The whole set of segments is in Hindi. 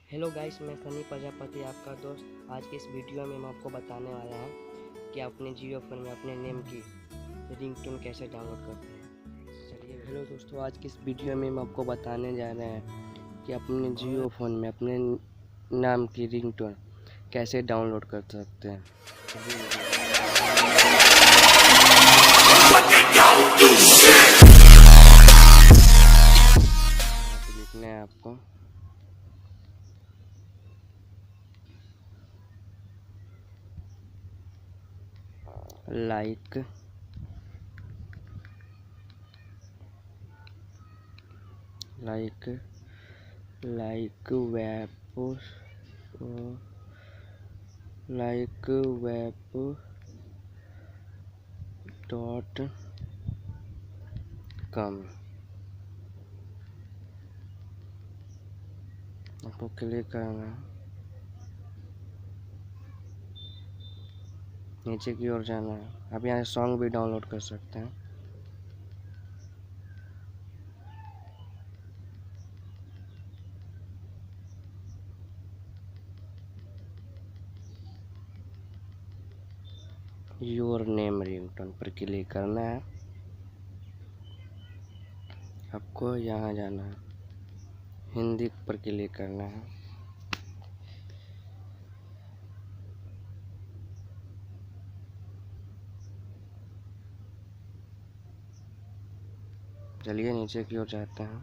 हेलो गाइस, मैं सनी प्रजापति आपका दोस्त। आज के इस वीडियो में मैं आपको बताने वाला हूँ कि अपने जियो फोन में अपने नेम की रिंगटोन कैसे डाउनलोड करते हैं। चलिए हेलो दोस्तों, आज की इस वीडियो में मैं आपको बताने जा रहे हैं कि अपने जियो फोन में अपने नाम की रिंगटोन कैसे डाउनलोड कर सकते हैं। लिखना है आपको like like like web like web dot com आपको क्लिक करना है। नीचे की ओर जाना है। आप यहाँ सॉन्ग भी डाउनलोड कर सकते हैं। योर नेम रिंगटोन पर क्लिक करना है। आपको यहाँ जाना है, हिंदी पर क्लिक करना है। चलिए नीचे की ओर जाते हैं।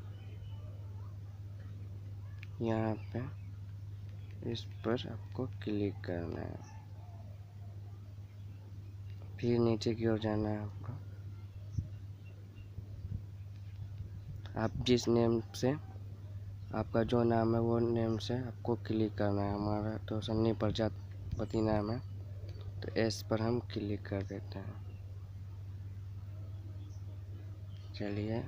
यहाँ पे इस पर आपको क्लिक करना है। फिर नीचे की ओर जाना है आपको। आप जिस नेम से आपका जो नाम है वो नेम से आपको क्लिक करना है। हमारा तो सन्नी प्रजापति नाम है, तो एस पर हम क्लिक कर देते हैं। चलिए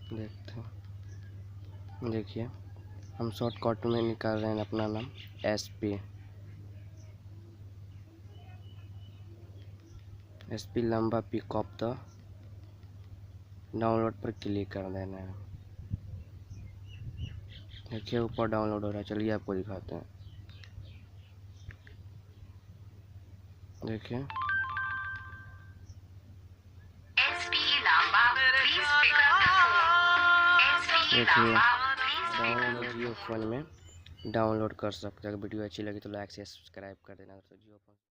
देखते हैं। देखिए, हम शॉर्टकट में निकाल रहे हैं अपना नाम एस पी लंबा पिक ऑफ द डाउनलोड पर क्लिक कर देना है। देखिए ऊपर डाउनलोड हो रहा है। चलिए आपको दिखाते हैं। देखिए डाउनलोड जियो फोन में डाउनलोड कर सकते हैं। अगर वीडियो अच्छी लगी तो लाइक से सब्सक्राइब कर देना। तो जियो फोन